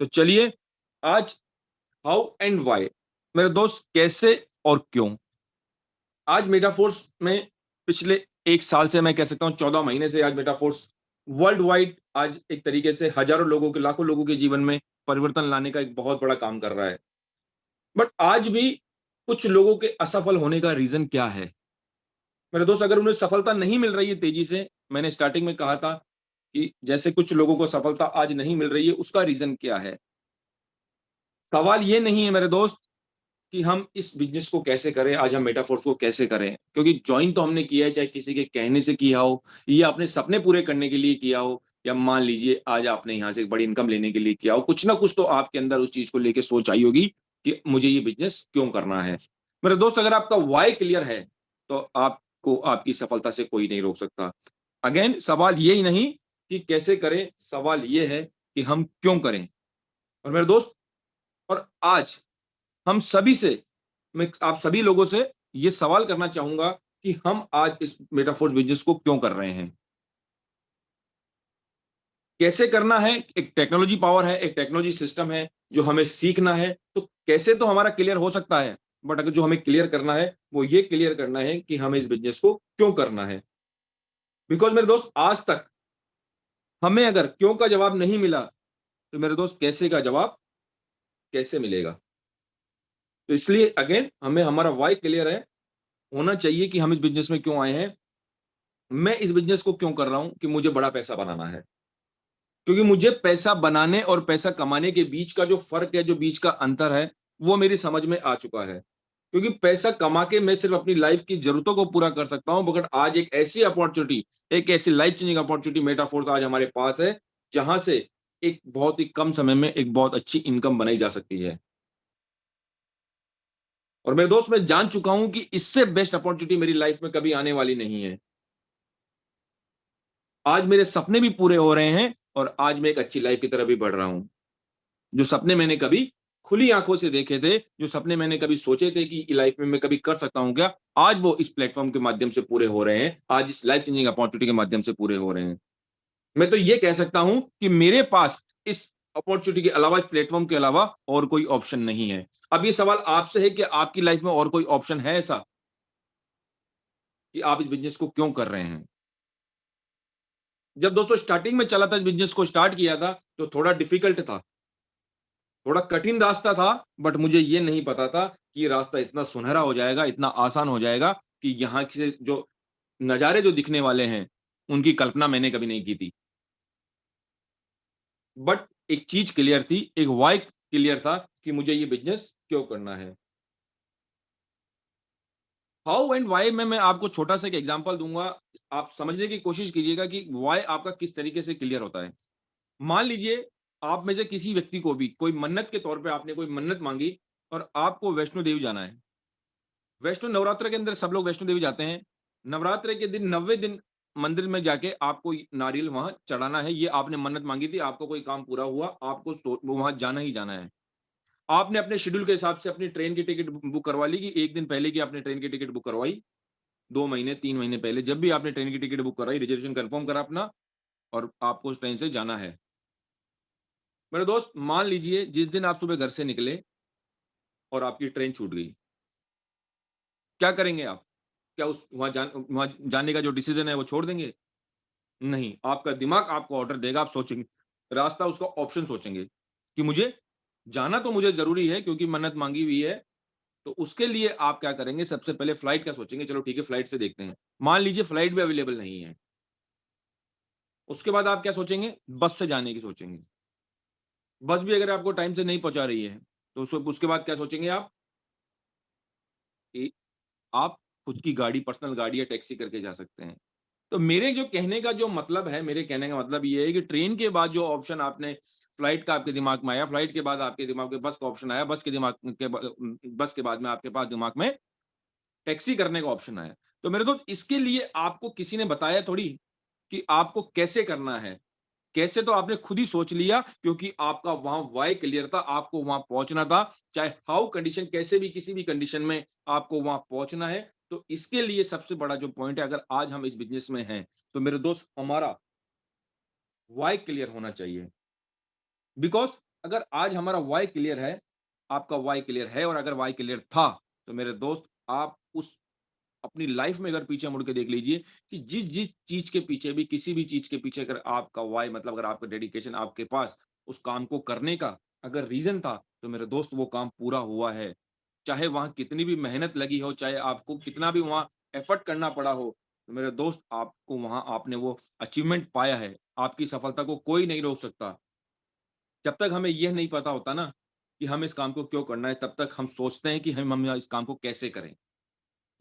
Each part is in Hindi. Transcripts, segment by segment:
तो चलिए आज हाउ एंड व्हाई, मेरे दोस्त, कैसे और क्यों। आज मेटाफोर्स में पिछले 1 साल से, मैं कह सकता हूँ 14 महीने से, आज मेटाफोर्स वर्ल्ड वाइड आज एक तरीके से हजारों लोगों के, लाखों लोगों के जीवन में परिवर्तन लाने का एक बहुत बड़ा काम कर रहा है। बट आज भी कुछ लोगों के असफल होने का रीजन क्या है मेरे दोस्त? अगर उन्हें सफलता नहीं मिल रही है तेजी से, मैंने स्टार्टिंग में कहा था कि जैसे कुछ लोगों को सफलता आज नहीं मिल रही है, उसका रीजन क्या है? सवाल ये नहीं है मेरे दोस्त कि हम इस बिजनेस को कैसे करें, आज हम मेटाफोर्स को कैसे करें, क्योंकि ज्वाइन तो हमने किया है, चाहे किसी के कहने से किया हो या अपने सपने पूरे करने के लिए किया हो, या मान लीजिए आज आपने यहाँ से एक बड़ी इनकम लेने के लिए किया हो, कुछ ना कुछ तो आपके अंदर उस चीज को लेके सोच आई होगी कि मुझे ये बिजनेस क्यों करना है। मेरे दोस्त, अगर आपका वाई क्लियर है तो आपको आपकी सफलता से कोई नहीं रोक सकता। अगेन, सवाल ये ही नहीं कि कैसे करें, सवाल ये है कि हम क्यों करें। और मेरे दोस्त, और आज हम सभी से, मैं आप सभी लोगों से ये सवाल करना चाहूंगा कि हम आज इस मेटाफोर्स बिजनेस को क्यों कर रहे हैं, कैसे करना है। एक टेक्नोलॉजी पावर है, एक टेक्नोलॉजी सिस्टम है जो हमें सीखना है। तो कैसे तो हमारा क्लियर हो सकता है, बट अगर जो हमें क्लियर करना है वो ये क्लियर करना है कि हमें इस बिजनेस को क्यों करना है। बिकॉज मेरे दोस्त, आज तक हमें अगर क्यों का जवाब नहीं मिला तो मेरे दोस्त कैसे का जवाब कैसे मिलेगा? तो इसलिए अगेन हमें हमारा वाई क्लियर है, होना चाहिए कि हम इस बिजनेस में क्यों आए हैं। मैं इस बिजनेस को क्यों कर रहा हूं कि मुझे बड़ा पैसा बनाना है, क्योंकि मुझे पैसा बनाने और पैसा कमाने के बीच का जो फर्क है, जो बीच का अंतर है, वो मेरी समझ में आ चुका है। क्योंकि पैसा कमा के मैं सिर्फ अपनी लाइफ की जरूरतों को पूरा कर सकता हूं, मगर आज एक ऐसी अपॉर्चुनिटी, एक ऐसी लाइफ चेंजिंग अपॉर्चुनिटी मेटाफोर्स आज हमारे पास है, जहां से एक बहुत ही कम समय में एक बहुत अच्छी इनकम बनाई जा सकती है। और मेरे दोस्त, मैं जान चुका हूं कि इससे बेस्ट अपॉर्चुनिटी मेरी लाइफ में कभी आने वाली नहीं है। आज मेरे सपने भी पूरे हो रहे हैं और आज मैं एक अच्छी लाइफ की तरफ भी बढ़ रहा हूं। जो सपने मैंने कभी खुली आंखों से देखे थे, जो सपने मैंने कभी सोचे थे कि लाइफ में मैं कभी कर सकता हूं क्या, आज वो इस प्लेटफॉर्म के माध्यम से पूरे हो रहे हैं, आज इस लाइफ चेंजिंग अपॉर्चुनिटी के माध्यम से पूरे हो रहे हैं। मैं तो ये कह सकता हूं कि मेरे पास इस अपॉर्चुनिटी के अलावा, इस प्लेटफॉर्म के अलावा और कोई ऑप्शन नहीं है। अब ये सवाल आपसे है कि आपकी लाइफ में और कोई ऑप्शन है ऐसा कि आप इस बिजनेस को क्यों कर रहे हैं? जब दोस्तों स्टार्टिंग में चला था, इस बिजनेस को स्टार्ट किया था, तो थोड़ा डिफिकल्ट था, थोड़ा कठिन रास्ता था। बट मुझे ये नहीं पता था कि ये रास्ता इतना सुनहरा हो जाएगा, इतना आसान हो जाएगा कि यहाँ से जो नज़ारे जो दिखने वाले हैं, उनकी कल्पना मैंने कभी नहीं की थी। बट एक चीज़ क्लियर थी, एक व्हाय क्लियर था कि मुझे ये बिज़नेस क्यों करना है। हाउ एंड व्हाय में मैं आपको छोटा-सा एक एग्ज़ाम्पल दूँगा। आप समझने की कोशिश कीजिएगा कि व्हाय आपका किस तरीके से क्लियर होता है। मान लीजिए, आप में से किसी व्यक्ति को भी कोई मन्नत के तौर पे आपने कोई मन्नत माँगी और आपको वैष्णो देवी जाना है। वैष्णो नवरात्र के अंदर सब लोग वैष्णो देवी जाते हैं। नवरात्र के दिन 90 दिन मंदिर में जाके आपको नारियल वहाँ चढ़ाना है। ये आपने मन्नत माँगी थी, आपका कोई काम पूरा हुआ, आपको वहाँ जाना ही जाना है। आपने अपने शेड्यूल के हिसाब से अपनी ट्रेन की टिकट बुक करवा ली कि 1 दिन पहले की आपने ट्रेन की टिकट बुक करवाई, 2 महीने, 3 महीने पहले जब भी आपने ट्रेन की टिकट बुक करवाई, रिजर्वेशन कन्फर्म करा अपना, और आपको उस ट्रेन से जाना है। मेरे दोस्त, मान लीजिए जिस दिन आप सुबह घर से निकले और आपकी ट्रेन छूट गई, क्या करेंगे आप? क्या उस वहाँ जाने का जो डिसीज़न है वो छोड़ देंगे? नहीं, आपका दिमाग आपको ऑर्डर देगा, आप सोचेंगे, रास्ता उसका ऑप्शन सोचेंगे कि मुझे जाना तो मुझे ज़रूरी है क्योंकि मन्नत माँगी हुई है, तो उसके लिए आप क्या करेंगे, सबसे पहले फ्लाइट का सोचेंगे, चलो ठीक है फ्लाइट से देखते हैं। मान लीजिए फ्लाइट भी अवेलेबल नहीं है, उसके बाद आप क्या सोचेंगे? बस से जाने की सोचेंगे। बस भी अगर आपको टाइम से नहीं पहुँचा रही है, तो उसके बाद क्या सोचेंगे आप कि आप खुद की गाड़ी, पर्सनल गाड़ी या टैक्सी करके जा सकते हैं। तो मेरे जो कहने का जो मतलब है, मेरे कहने का मतलब ये है कि ट्रेन के बाद जो ऑप्शन आपने, फ्लाइट का आपके दिमाग में आया, फ्लाइट के बाद आपके दिमाग में बस का ऑप्शन आया, बस के बाद में आपके पास दिमाग में टैक्सी करने का ऑप्शन आया। तो मेरे दोस्त, इसके लिए आपको किसी ने बताया थोड़ी कि आपको कैसे करना है। कैसे तो आपने खुद ही सोच लिया, क्योंकि आपका वहाँ व्हाय क्लियर था, आपको वहाँ पहुँचना था। चाहे हाउ कंडीशन, कैसे भी किसी भी कंडीशन में आपको वहाँ पहुँचना है। तो इसके लिए सबसे बड़ा जो पॉइंट है, अगर आज हम इस बिज़नेस में हैं, तो मेरे दोस्त हमारा व्हाय क्लियर होना चाहिए। बिकॉज़ अगर आज हमारा वाई क्लियर है, आपका वाई क्लियर है और अगर वाई क्लियर था, तो मेरे दोस्त आप उस अपनी लाइफ में अगर पीछे मुड़ के देख लीजिए कि जिस जिस चीज के पीछे भी किसी भी चीज के पीछे अगर आपका वाई मतलब अगर आपका डेडिकेशन आपके पास उस काम को करने का अगर रीजन था, तो मेरे दोस्त वो काम पूरा हुआ है। चाहे वहां कितनी भी मेहनत लगी हो, चाहे आपको कितना भी वहां एफर्ट करना पड़ा हो, तो मेरे दोस्त आपको वहां आपने वो अचीवमेंट पाया है। आपकी सफलता को कोई नहीं रोक सकता। जब तक हमें यह नहीं पता होता ना कि हम इस काम को क्यों करना है, तब तक हम सोचते हैं कि हम इस काम को कैसे करें।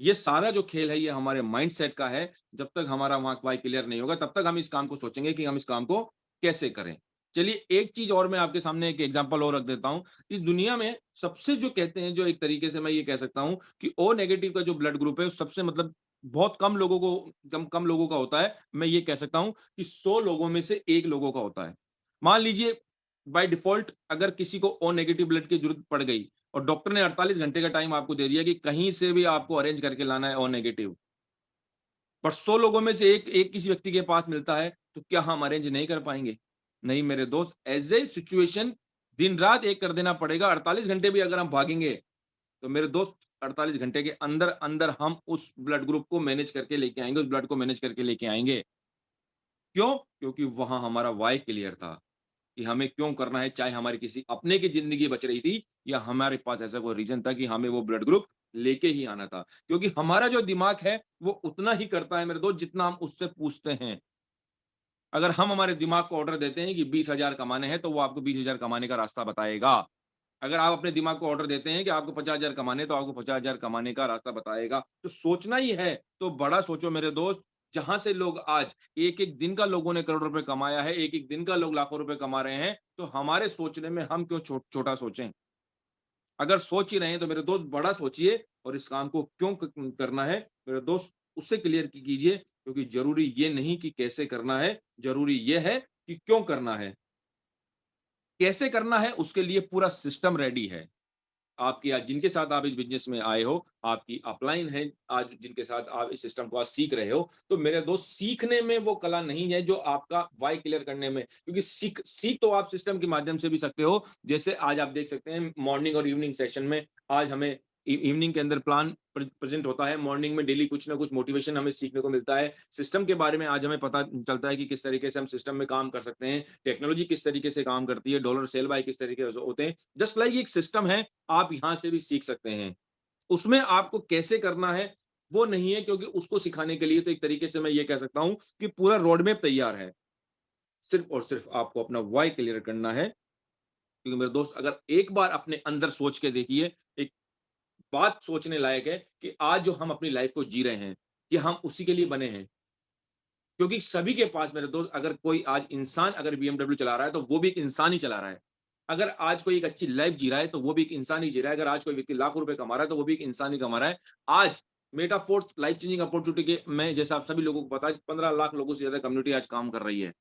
ये सारा जो खेल है ये हमारे माइंडसेट का है। जब तक हमारा वहाँ वाई क्लियर नहीं होगा, तब तक हम इस काम को सोचेंगे कि हम इस काम को कैसे करें। चलिए एक चीज़ और मैं आपके सामने एक एग्ज़ाम्पल और रख देता हूँ। इस दुनिया में सबसे जो कहते हैं जो एक तरीके से मैं ये कह सकता हूँ कि ओ नेगेटिव का जो ब्लड ग्रुप है, वो सबसे मतलब बहुत कम लोगों को कम कम लोगों का होता है। मैं ये कह सकता हूँ कि 100 लोगों में से 1 लोगों का होता है। मान लीजिए बाय डिफ़ॉल्ट अगर किसी को ओ नेगेटिव ब्लड की ज़रूरत पड़ गई और डॉक्टर ने 48 घंटे का टाइम आपको दे दिया कि कहीं से भी आपको अरेंज करके लाना है ओ नेगेटिव। पर 100 लोगों में से एक एक किसी व्यक्ति के पास मिलता है, तो क्या हम अरेंज नहीं कर पाएँगे? नहीं मेरे दोस्त, ऐज़ ए सिचुएशन दिन-रात एक कर देना पड़ेगा। 48 घंटे भी अगर हम भागेंगे, तो मेरे दोस्त 48 घंटे के अंदर-अंदर हम उस ब्लड ग्रुप को मैनेज करके लेके आएँगे, उस ब्लड को मैनेज करके लेके आएँगे। क्यों? क्योंकि वहाँ हमारा व्हाय क्लियर था। कि हमें क्यों करना है, चाहे हमारी किसी अपने की ज़िंदगी बच रही थी या हमारे पास ऐसा कोई रीज़न था कि हमें वो ब्लड ग्रुप लेके ही आना था। क्योंकि हमारा जो दिमाग है, वो उतना ही करता है मेरे दोस्त जितना हम उससे पूछते हैं। अगर हम हमारे दिमाग को ऑर्डर देते हैं कि 20,000 कमाने हैं, तो वो आपको 20,000 कमाने का रास्ता बताएगा। अगर आप अपने दिमाग को ऑर्डर देते हैं कि आपको 50,000 कमाने हैं, तो आपको 50,000 कमाने का रास्ता बताएगा। तो सोचना ही है, तो बड़ा सोचो मेरे दोस्त, जहाँ से लोग आज एक-एक दिन का लोगों ने करोड़ रुपए कमाया है, एक-एक दिन का लोग लाखों रुपए कमा रहे हैं, तो हमारे सोचने में हम क्यों छोटा सोचें? अगर सोच ही रहे हैं, तो मेरे दोस्त बड़ा सोचिए और इस काम को क्यों करना है, मेरे दोस्त उससे क्लियर कीजिए क्योंकि ज़रूरी ये नहीं कि कैसे करना है, ज़रूरी ये है कि क्यों करना है। कैसे करना है उसके लिए पूरा सिस्टम रेडी है। आपकी आज जिनके साथ आप इस बिज़नेस में आए हो, आपकी अपलाइन है आज जिनके साथ आप इस सिस्टम को आज सीख रहे हो, तो मेरे दोस्त सीखने में वो कला नहीं है जो आपका व्हाय क्लियर करने में क्योंकि सीख सीख तो आप सिस्टम के माध्यम से भी सकते हो। जैसे आज आप देख सकते हैं मॉर्निंग और इवनिंग सेशन में आज हमें इवनिंग के अंदर प्लान प्रेजेंट होता है, मॉर्निंग में डेली कुछ ना कुछ मोटिवेशन हमें सीखने को मिलता है। सिस्टम के बारे में आज हमें पता चलता है कि किस तरीके से हम सिस्टम में काम कर सकते हैं, टेक्नोलॉजी किस तरीके से काम करती है, डॉलर सेल बाय किस तरीके से होते हैं। जस्ट लाइक एक सिस्टम है, आप यहाँ से भी सीख सकते हैं। उसमें आपको कैसे करना है, वो नहीं है क्योंकि उसको सिखाने के लिए तो एक तरीके से मैं ये कह सकता हूँ कि पूरा रोड मैप तैयार है। सिर्फ़ और सिर्फ़ आपको अपना व्हाय क्लियर करना है, क्योंकि मेरे दोस्त अगर एक बार अपने अंदर सोच के देखिए, एक बात सोचने लायक है कि आज जो हम अपनी लाइफ़ को जी रहे हैं, क्या हम उसी के लिए बने हैं? क्योंकि सभी के पास मेरे दोस्त अगर कोई आज इंसान अगर बीएमडब्ल्यू चला रहा है, तो वो भी एक इंसान ही चला रहा है। अगर आज कोई एक अच्छी लाइफ़ जी रहा है, तो वो भी एक इंसान ही जी रहा है। अगर आज कोई व्यक्ति लाखों रुपए कमा रहा है, तो वो भी एक इंसान ही कमा रहा है। आज मेटाफोर्स लाइफ़ चेंजिंग अपॉर्च्युनिटी के में जैसा आप सभी लोगों को पता है 15 लाख लोगों से ज़्यादा कम्युनिटी आज काम कर रही है।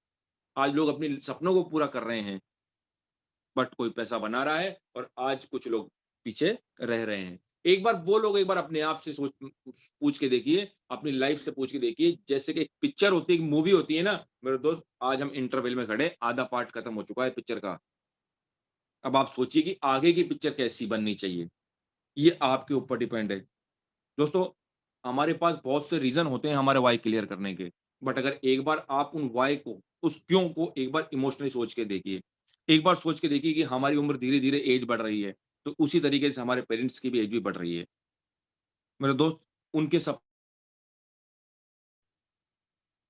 आज लोग अपने सपनों को पूरा कर रहे हैं, बट कोई पैसा बना रहा है और आज कुछ लोग पीछे रह रहे हैं। एक बार वो लोग एक बार अपने आप से पूछ के देखिए, अपनी लाइफ़ से पूछ के देखिए, जैसे कि एक पिक्चर होती है, एक मूवी होती है ना, मेरे दोस्त आज हम इंटरवल में खड़े हैं, आधा पार्ट खत्म हो चुका है पिक्चर का। अब आप सोचिए कि आगे की पिक्चर कैसी बननी चाहिए, ये आपके ऊपर डिपेंड है। दोस्तों, हमारे पास बहुत से रीज़न होते हैं हमारे व्हाय क्लियर करने के, बट अगर एक बार आप उन व्हाय को, उस क्यों को एक बार इमोशनली सोच के देखिए। एक बार सोच के देखिए कि हमारी उम्र धीरे-धीरे एज बढ़ रही है, तो उसी तरीके से हमारे पेरेंट्स की भी एज भी बढ़ रही है। मेरे दोस्त, उनके सप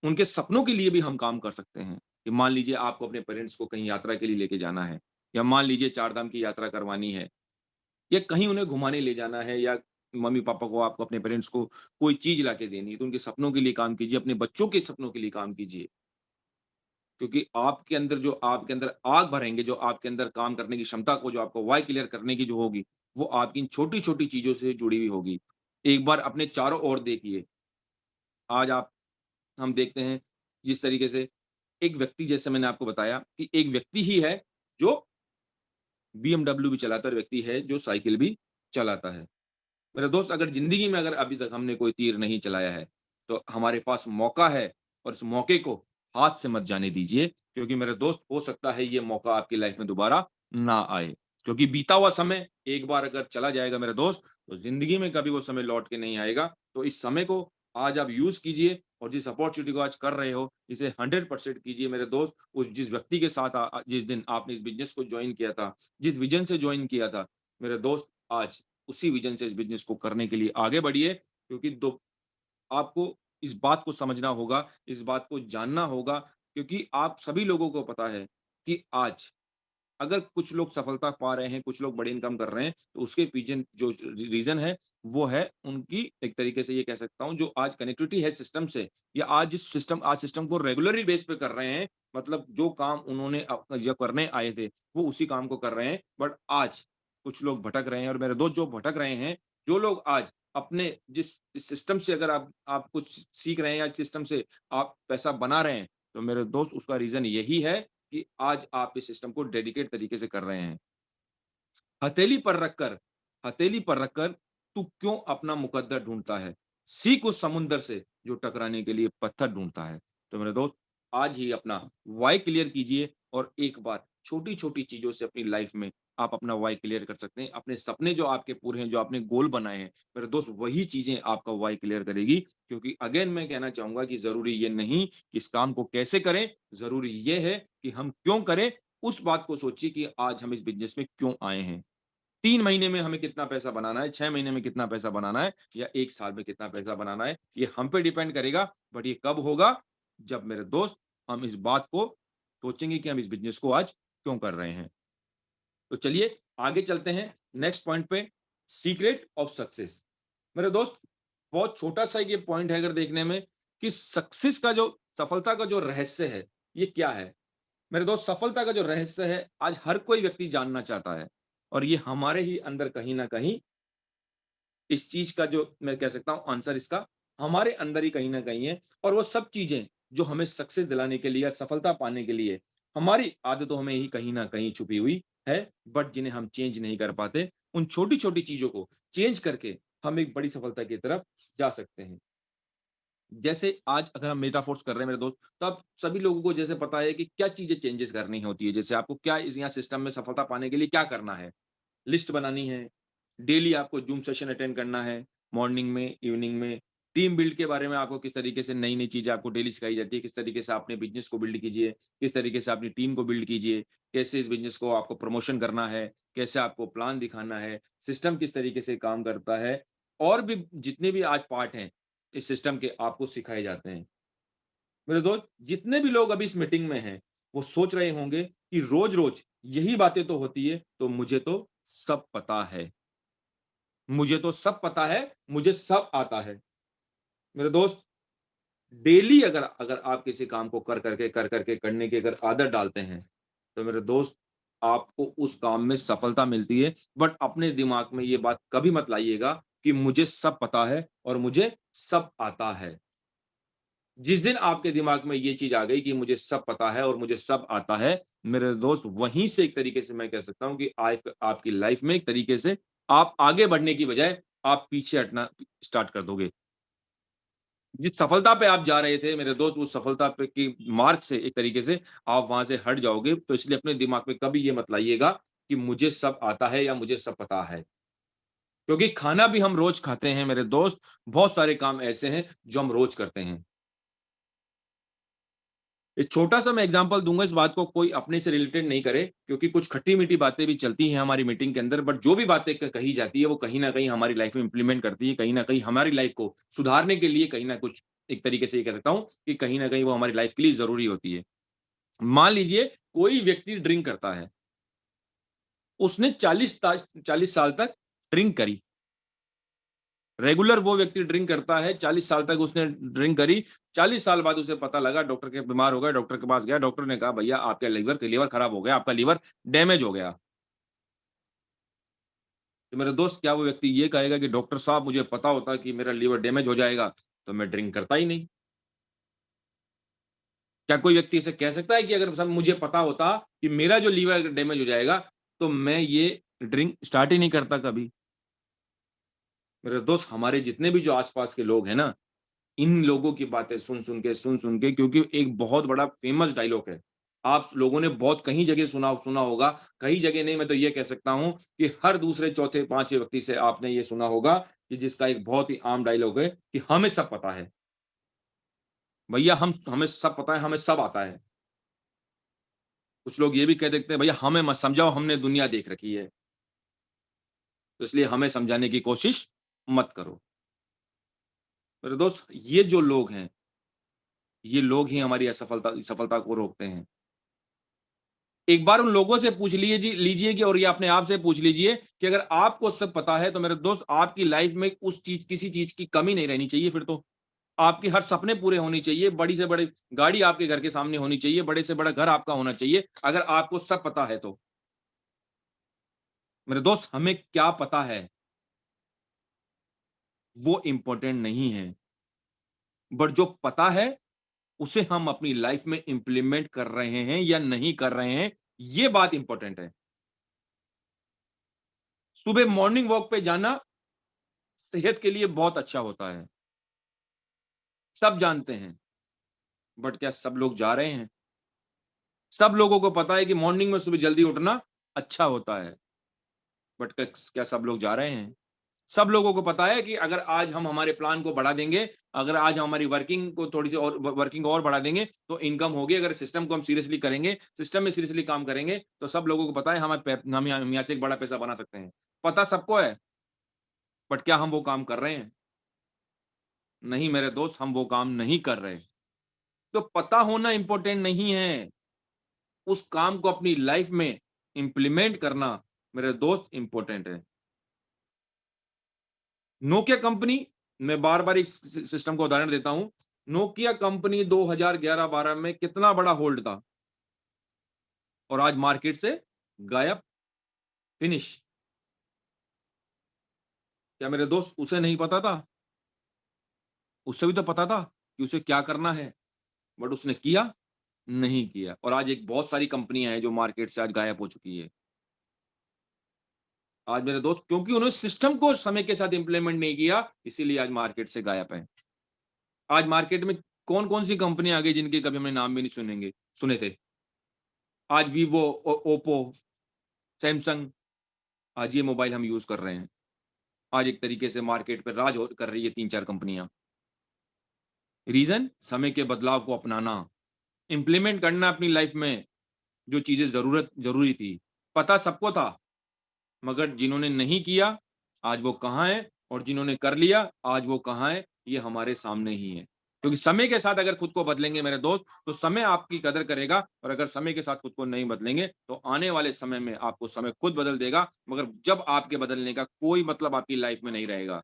उनके सपनों के लिए भी हम काम कर सकते हैं, कि मान लीजिए आपको अपने पेरेंट्स को कहीं यात्रा के लिए लेके जाना है, या मान लीजिए 4 धाम की यात्रा करवानी है, या कहीं उन्हें घुमाने ले जाना है या मम्मी-पापा को आपको अपने पेरेंट्स को कोई चीज़ लाके देनी है, तो उनके सपनों के लिए काम कीजिए, अपने बच्चों के सपनों के लिए काम कीजिए। क्योंकि आपके अंदर आग भरेंगे, जो आपके अंदर काम करने की क्षमता को जो आपको व्हाय क्लियर करने की जो होगी, वो आपकी इन छोटी-छोटी चीज़ों से जुड़ी हुई होगी। एक बार अपने चारों ओर देखिए, आज आप हम देखते हैं जिस तरीके से एक व्यक्ति जैसे मैंने आपको बताया कि एक व्यक्ति ही है जो बीएमडब्ल्यू भी चलाता है और व्यक्ति है जो साइकिल भी चलाता है। मेरे दोस्त अगर ज़िंदगी में अगर अभी तक हमने कोई तीर नहीं चलाया है, तो हमारे पास मौका है और इस मौके को हाथ से मत जाने दीजिए क्योंकि मेरे दोस्त हो सकता है ये मौका आपकी लाइफ़ में दोबारा ना आए, क्योंकि बीता हुआ समय एक बार अगर चला जाएगा मेरे दोस्त, तो जिंदगी में कभी वो समय लौट के नहीं आएगा। तो इस समय को आज आप यूज कीजिए और जिस अपॉर्चुनिटी को आज कर रहे हो इसे 100% कीजिए मेरे दोस्त। उस जिस व्यक्ति के साथ जिस दिन आपने इस बिजनेस को ज्वाइन किया था, जिस विजन से ज्वाइन किया था मेरे दोस्त, आज उसी विजन से इस बिजनेस को करने के लिए आगे बढ़िए, क्योंकि दो आपको इस बात को समझना होगा, इस बात को जानना होगा, क्योंकि आप सभी लोगों को पता है कि आज अगर कुछ लोग सफलता पा रहे हैं, कुछ लोग बड़ी इनकम कर रहे हैं, तो उसके पीछे जो रीज़न है, वो है उनकी, एक तरीके से ये कह सकता हूँ, जो आज कनेक्टिविटी है सिस्टम से, या आज सिस्टम को रेगुलरली बेस पे कर रहे हैं, मतलब जो काम उन्होंने जो करने आए थे, वो उसी काम को कर रहे हैं। बट आज कुछ लोग भटक रहे हैं, और मेरे दोस्त जो भटक रहे हैं, जो लोग आज अपने जिस इस सिस्टम से अगर आप कुछ सीख रहे हैं या सिस्टम से आप पैसा बना रहे हैं, तो मेरे दोस्त उसका रीज़न यही है कि आज आप इस सिस्टम को डेडिकेट तरीके से कर रहे हैं। हथेली पर रखकर हथेली पर रखकर तू क्यों अपना मुकद्दर ढूँढता है? सीख उस समुंदर से जो टकराने के लिए पत्थर ढूँढता है। तो मेरे दोस्त, आज ही अपना व्हाय क्लियर कीजिए, और एक बार छोटी-छोटी चीज़ों से अपनी लाइफ में आप अपना व्हाय क्लियर कर सकते हैं। अपने सपने जो आपके पूरे हैं, जो आपने गोल बनाए हैं, मेरे दोस्त वही चीज़ें आपका व्हाय क्लियर करेगी, क्योंकि अगेन मैं कहना चाहूँगा कि ज़रूरी ये नहीं कि इस काम को कैसे करें, ज़रूरी ये है कि हम क्यों करें। उस बात को सोचिए कि आज हम इस बिज़नेस में क्यों आए हैं। 3 महीने में हमें कितना पैसा बनाना है, 6 महीने में कितना पैसा बनाना है, या 1 साल में कितना पैसा बनाना है, ये हम पे डिपेंड करेगा। बट ये कब होगा? जब मेरे दोस्त हम इस बात को सोचेंगे कि हम इस बिज़नेस को आज क्यों कर रहे हैं। तो चलिए आगे चलते हैं नेक्स्ट पॉइंट पे, सीक्रेट ऑफ सक्सेस। मेरे दोस्त, बहुत छोटा-सा ये पॉइंट है अगर देखने में, कि सक्सेस का जो सफलता का जो रहस्य है, ये क्या है? मेरे दोस्त, सफलता का जो रहस्य है, आज हर कोई व्यक्ति जानना चाहता है, और ये हमारे ही अंदर कहीं न कहीं इस चीज़ का जो मैं कह सकता हूँ आंसर इसका हमारे अंदर ही कहीं न कहीं है। और वो सब चीज़ें जो हमें सक्सेस दिलाने के लिए या सफलता पाने के लिए हमारी आदतों में ही कहीं न कहीं छुपी हुई है, बट जिन्हें हम चेंज नहीं कर पाते। उन छोटी-छोटी चीज़ों को चेंज करके हम एक बड़ी सफलता की तरफ जा सकते हैं। जैसे आज अगर हम मेटाफोर्स कर रहे हैं मेरे दोस्त, तो अब सभी लोगों को जैसे पता है कि क्या चीज़ें चेंजेस करनी होती है। जैसे आपको क्या इस यहाँ सिस्टम में सफलता पाने के लिए क्या करना है? लिस्ट बनानी है, डेली आपको ज़ूम सेशन अटेंड करना है, मॉर्निंग में, इवनिंग में। टीम बिल्ड के बारे में आपको किस तरीके से नई-नई चीज़ें आपको डेली सिखाई जाती है, किस तरीके से अपने बिज़नेस को बिल्ड कीजिए, किस तरीके से अपनी टीम को बिल्ड कीजिए, कैसे इस बिज़नेस को आपको प्रमोशन करना है, कैसे आपको प्लान दिखाना है, सिस्टम किस तरीके से काम करता है, और भी जितने भी आज पार्ट हैं, इस सिस्टम के आपको सिखाए जाते हैं। मेरे दोस्त, जितने भी लोग अभी इस मीटिंग में हैं, वो सोच रहे होंगे कि रोज़-रोज़ यही बातें तो होती है, तो मुझे तो सब पता है। मुझे तो सब पता है, मुझे सब आता है। मेरे दोस्त, डेली अगर अगर आप किसी काम को कर करके करने की अगर आदत डालते हैं, तो मेरे दोस्त आपको उस काम में सफलता मिलती है। बट अपने दिमाग में ये बात कभी मत लाइएगा कि मुझे सब पता है और मुझे सब आता है। जिस दिन आपके दिमाग में ये चीज़ आ गई कि मुझे सब पता है और मुझे सब आता है, मेरे दोस्त वहीं से एक तरीके से मैं कह सकता हूँ कि आइफ आपकी लाइफ में एक तरीके से आप आगे बढ़ने की बजाय आप पीछे हटना स्टार्ट कर दोगे। जिस सफलता पे आप जा रहे थे मेरे दोस्त, उस सफलता पे की मार्ग से एक तरीके से आप वहाँ से हट जाओगे। तो इसलिए अपने दिमाग में कभी ये मत लाइएगा कि मुझे सब आता है या मुझे सब पता है। क्योंकि खाना भी हम रोज़ खाते हैं मेरे दोस्त, बहुत सारे काम ऐसे हैं जो हम रोज़ करते हैं। एक छोटा-सा मैं एग्ज़ाम्पल दूँगा, इस बात को कोई अपने से रिलेटेड नहीं करे, क्योंकि कुछ खट्टी-मीठी बातें भी चलती हैं हमारी मीटिंग के अंदर, बट जो भी बातें क कही जाती है, वो कहीं न कहीं हमारी लाइफ़ में इम्प्लीमेंट करती है, कहीं न कहीं हमारी लाइफ़ को सुधारने के लिए कहीं न कुछ एक तरीके से ये कह सकता हूँ कि कहीं न कहीं वो हमारी लाइफ़ के लिए ज़रूरी होती है। मान लीजिए कोई व्यक्ति ड्रिंक करता है, उसने 40 साल तक ड्रिंक करी। रेगुलर वो व्यक्ति ड्रिंक करता है, 40 साल तक उसने ड्रिंक करी, 40 साल बाद उसे पता लगा, डॉक्टर के बीमार हो गया, डॉक्टर के पास गया, डॉक्टर ने कहा भैया आपका लीवर खराब हो गया, आपका लीवर डैमेज हो गया। तो मेरे दोस्त, क्या वो व्यक्ति ये कहेगा कि डॉक्टर साहब मुझे पता होता कि मेरा लीवर डैमेज हो जाएगा, तो मैं ड्रिंक करता ही नहीं। क्या कोई व्यक्ति ऐसे कह सकता है कि अगर सब मुझे पता होता कि मेरा जो लीवर डैमेज हो जाएगा, तो मैं ये ड्रिंक स्टार्ट ही नहीं करता कभी। मेरे दोस्त, हमारे जितने भी जो आस-पास के लोग हैं ना, इन लोगों की बातें सुन-सुन के क्योंकि एक बहुत बड़ा फेमस डायलॉग है। आप लोगों ने बहुत कहीं जगह सुना सुना होगा, कई जगह नहीं, मैं तो ये कह सकता हूँ कि हर दूसरे, चौथे, पाँचवें व्यक्ति से आपने ये सुना होगा कि जिसका एक बहुत ही आम डायलॉग है कि हमें सब पता है। भैया हमें सब पता है, हमें सब आता है। कुछ लोग ये भी कह देते हैं, भैया हमें मत समझाओ, हमने दुनिया देख रखी है, तो इसलिए हमें समझाने की कोशिश मत करो। मेरे दोस्त, ये जो लोग हैं, ये लोग ही हमारी असफलता सफलता को रोकते हैं। एक बार उन लोगों से पूछ लीजिए कि, और ये अपने आप से पूछ लीजिए कि अगर आपको सब पता है तो मेरे दोस्त, आपकी लाइफ में उस चीज, किसी चीज की कमी नहीं रहनी चाहिए फिर तो। आपके हर सपने पूरे होने चाहिए, बड़ी से बड़ी गाड़ी आपके घर के सामने होनी चाहिए, बड़े से बड़ा घर आपका होना चाहिए, अगर आपको सब पता है तो। मेरे दोस्त, हमें क्या पता है वो इंपॉर्टेंट नहीं है, बट जो पता है उसे हम अपनी लाइफ में इंप्लीमेंट कर रहे हैं या नहीं कर रहे हैं, ये बात इंपॉर्टेंट है। सुबह मॉर्निंग वॉक पे जाना सेहत के लिए बहुत अच्छा होता है, सब जानते हैं, बट क्या सब लोग जा रहे हैं? सब लोगों को पता है कि मॉर्निंग में सुबह जल्दी उठना अच्छा होता है, बट क्या सब लोग जा रहे हैं? सब लोगों को पता है कि अगर आज हम हमारे प्लान को बढ़ा देंगे, अगर आज हम हमारी वर्किंग को थोड़ी सी और वर्किंग और बढ़ा देंगे, तो इनकम होगी। अगर सिस्टम को हम सीरियसली करेंगे, सिस्टम में सीरियसली काम करेंगे, तो सब लोगों को पता है हम यहाँ से एक बड़ा पैसा बना सकते हैं। पता सबको है, बट क्या हम वो काम कर रहे हैं? नहीं मेरे दोस्त, हम वो काम नहीं कर रहे। तो पता होना इंपॉर्टेंट नहीं है, उस काम को अपनी लाइफ में इम्प्लीमेंट करना मेरे दोस्त इंपॉर्टेंट है। नोकिया कंपनी, मैं बार-बार इस सिस्टम का उदाहरण देता हूँ। नोकिया कंपनी 2011-12 में कितना बड़ा होल्ड था और आज मार्केट से गायब, फिनिश। क्या मेरे दोस्त उसे नहीं पता था? उसे भी तो पता था कि उसे क्या करना है, बट उसने किया? नहीं किया, और आज एक बहुत सारी कंपनियाँ हैं जो मार्केट से आज गायब हो चुकी है। आज मेरे दोस्त, क्योंकि उन्होंने सिस्टम को समय के साथ इंप्लीमेंट नहीं किया, इसीलिए आज मार्केट से गायब है। आज मार्केट में कौन-कौन सी कंपनियाँ आ गई जिनके कभी हमने नाम भी नहीं सुने थे। आज वीवो, ओप्पो, सैमसंग, आज ये मोबाइल हम यूज़ कर रहे हैं। आज एक तरीके से मार्केट पे राज कर रही है 3-4 कंपनियाँ। रीज़न? समय के बदलाव को अपनाना, इम्प्लीमेंट करना अपनी लाइफ में जो चीज़ें ज़रूरी थी। पता सबको था, मगर जिन्होंने नहीं किया, आज वो कहाँ हैं, और जिन्होंने कर लिया, आज वो कहाँ हैं, ये हमारे सामने ही है। क्योंकि समय के साथ अगर खुद को बदलेंगे मेरे दोस्त, तो समय आपकी कदर करेगा, और अगर समय के साथ खुद को नहीं बदलेंगे, तो आने वाले समय में आपको समय खुद बदल देगा, मगर जब आपके बदलने का कोई मतलब आपकी लाइफ में नहीं रहेगा।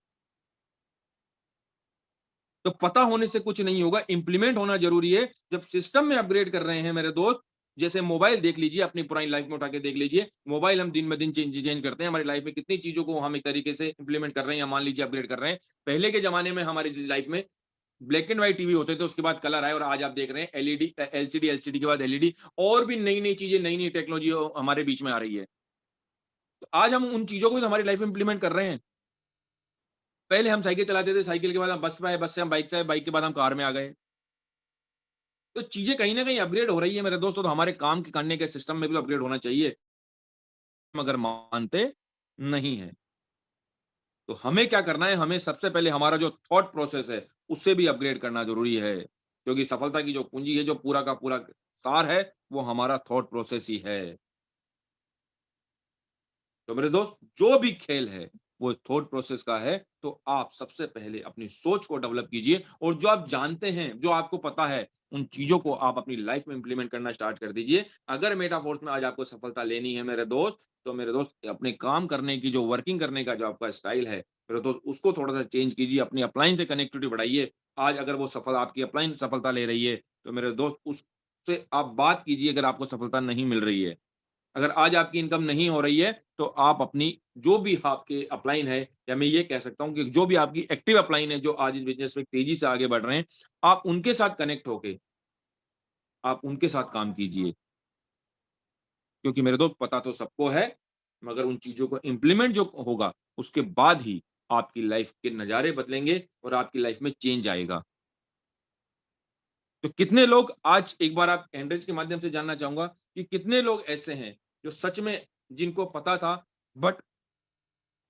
तो पता होने से कुछ नहीं होगा, इम्प्लीमेंट होना ज़रूरी है। जब सिस्टम में अपग्रेड कर रहे हैं मेरे दोस्त, जैसे मोबाइल देख लीजिए, अपनी पुरानी लाइफ में उठा के देख लीजिए। मोबाइल हम दिन-ब-दिन चेंज करते हैं, हमारी लाइफ में कितनी चीज़ों को हम एक तरीके से इम्प्लीमेंट कर रहे हैं या मान लीजिए अपग्रेड कर रहे हैं। पहले के ज़माने में हमारी लाइफ में ब्लैक एंड व्हाइट टीवी होते थे, उसके बाद कलर आए, और आज आप देख रहे हैं एलईडी, एलसीडी, एलसीडी के बाद एलईडी, और भी नई-नई चीज़ें, नई-नई टेक्नोलॉजी हमारे बीच में आ रही है। तो आज हम उन चीज़ों को तो हमारी लाइफ में इम्प्लीमेंट कर रहे हैं। पहले हम साइकिल चलाते थे, साइकिल के बाद हम बस पे आए, बस से हम बाइक से आए, बाइक के बाद हम कार में आ गए। तो चीज़ें कहीं न कहीं अपग्रेड हो रही है मेरे दोस्तों, तो हमारे काम के करने के सिस्टम में भी तो अपग्रेड होना चाहिए, मगर मानते नहीं हैं। तो हमें क्या करना है, हमें सबसे पहले हमारा जो थॉट प्रोसेस है, उसे भी अपग्रेड करना ज़रूरी है। क्योंकि सफलता की जो कुंजी है, जो पूरा का पूरा सार है, वो हमारा थॉट प्रोसेस ही है। तो मेरे दोस्त, जो भी खेल है वो थॉट प्रोसेस का है, तो आप सबसे पहले अपनी सोच को डेवलप कीजिए, और जो आप जानते हैं, जो आपको पता है, उन चीजों को आप अपनी लाइफ में इंप्लीमेंट करना स्टार्ट कर दीजिए। अगर मेटाफोर्स में आज आपको सफलता लेनी है मेरे दोस्त, तो मेरे दोस्त अपने काम करने की, जो वर्किंग करने का जो आपका स्टाइल है मेरे दोस्त, उसको थोड़ा सा चेंज कीजिए, अपनी अपलाइन से कनेक्टिविटी बढ़ाइए। आज अगर वो सफल आपकी अपलाइन सफलता ले रही है, तो मेरे दोस्त उससे आप बात कीजिए, अगर आपको सफलता नहीं मिल रही है। अगर आज आपकी इनकम नहीं हो रही है, तो आप अपनी जो भी आपके अपलाइन है, या मैं ये कह सकता हूँ कि जो भी आपकी एक्टिव अपलाइन है, जो आज इस बिज़नेस में तेज़ी से आगे बढ़ रहे हैं, आप उनके साथ कनेक्ट होके, आप उनके साथ काम कीजिए। क्योंकि मेरे दोस्त, पता तो सबको है, मगर उन चीज़ों को इम्प्लीमेंट जो होगा, उसके बाद ही आपकी लाइफ़ के नज़ारे बदलेंगे और आपकी लाइफ़ में चेंज आएगा। तो कितने लोग आज, एक बार आप हैंड रेज के माध्यम से जानना चाहूंगा कि कितने लोग ऐसे हैं जो सच में, जिनको पता था बट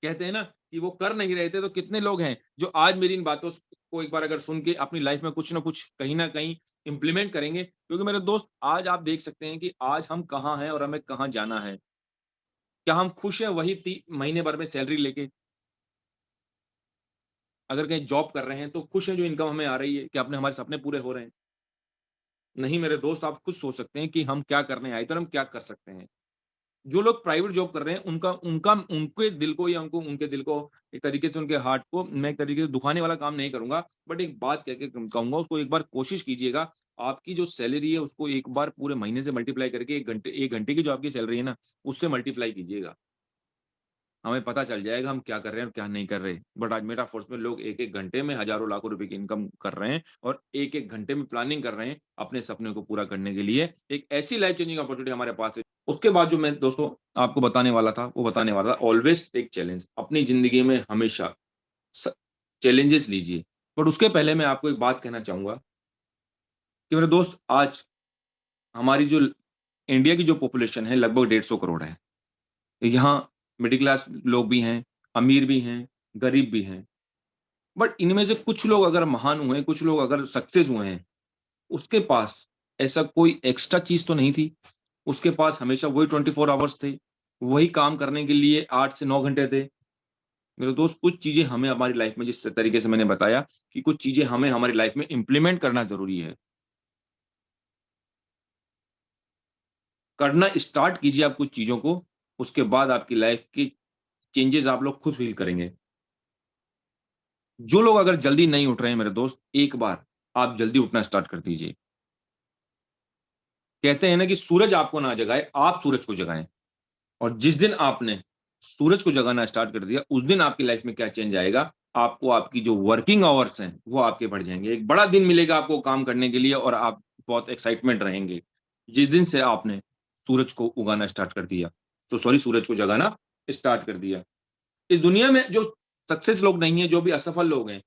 कहते हैं ना कि वो कर नहीं रहे थे, तो कितने लोग हैं जो आज मेरी इन बातों को एक बार अगर सुन के अपनी लाइफ में कुछ ना कुछ कहीं ना कहीं इंप्लीमेंट करेंगे। क्योंकि मेरे दोस्त, आज आप देख सकते हैं कि आज हम कहाँ हैं और हमें कहाँ जाना है। क्या हम खुश हैं वही महीने भर में सैलरी लेके? अगर कहीं जॉब कर रहे हैं तो खुश हैं जो इनकम हमें आ रही है, क्या अपने हमारे सपने पूरे हो रहे हैं? नहीं मेरे दोस्त, आप खुद सोच सकते हैं कि हम क्या करने आए थे और हम क्या कर सकते हैं। जो लोग प्राइवेट जॉब कर रहे हैं, उनका उनका उनके दिल को, या उनको उनके दिल को एक तरीके से, उनके हार्ट को मैं एक तरीके से दुखाने वाला काम नहीं करूँगा, बट एक बात कह के कहूँगा, उसको एक बार कोशिश कीजिएगा, आपकी जो सैलरी है उसको एक बार पूरे महीने से मल्टीप्लाई करके 1 घंटे की जो आपकी सैलरी है ना, उससे मल्टीप्लाई कीजिएगा। हमें पता चल जाएगा हम क्या कर रहे हैं और क्या नहीं कर रहे। बट आज मेटाफोर्स में लोग 1-1 घंटे में हज़ारों लाखों रुपए की इनकम कर रहे हैं और 1-1 घंटे में प्लानिंग कर रहे हैं अपने सपने को पूरा करने के लिए। एक ऐसी लाइफ चेंजिंग अपॉर्च्युनिटी हमारे पास है। उसके बाद जो मैं दोस्तों आपको बताने वाला था, वो बताने वाला था, ऑलवेज़ टेक चैलेंज। अपनी ज़िंदगी में हमेशा स चैलेंजेस लीजिए। बट उसके पहले मैं आपको एक बात कहना चाहूँगा कि मेरे दोस्त, आज हमारी जो इंडिया की जो पॉपुलेशन है लगभग 150 करोड़ है। यहाँ मिडल क्लास लोग भी हैं, अमीर भी हैं, गरीब भी हैं। बट इनमें से कुछ लोग अगर महान हुए, कुछ लोग अगर सक्सेस हुए हैं, उसके पास ऐसा कोई एक्स्ट्रा चीज़ तो नहीं थी। उसके पास हमेशा वही 24 आवर्स थे, वही काम करने के लिए 8 से 9 घंटे थे। मेरे दोस्त, कुछ चीज़ें हमें हमारी लाइफ़ में, जिस तरीके से मैंने बताया कि कुछ चीज़ें हमें हमारी लाइफ़ में इम्प्लीमेंट करना ज़रूरी है। करना स्टार्ट कीजिए आप कुछ चीज़ों को, उसके बाद आपकी लाइफ़ की चेंजेज़ आप लोग खुद फ़ील करेंगे। जो लोग अगर जल्दी नहीं उठ रहे हैं मेरे दोस्त, एक बार आप जल्दी उठना स्टार्ट कर दीजिए। कहते हैं ना कि सूरज आपको ना जगाए, आप सूरज को जगाएँ। और जिस दिन आपने सूरज को जगाना स्टार्ट कर दिया, उस दिन आपकी लाइफ में क्या चेंज आएगा, आपको आपकी जो वर्किंग आवर्स हैं, वो आपके बढ़ जाएँगे। एक बड़ा दिन मिलेगा आपको काम करने के लिए और आप बहुत एक्साइटमेंट रहेंगे। जिस दिन से आपने सूरज को उगाना स्टार्ट कर दिया, सॉरी, सूरज को जगाना स्टार्ट कर दिया। इस दुनिया में जो सक्सेस लोग नहीं है, जो भी असफल लोग हैं,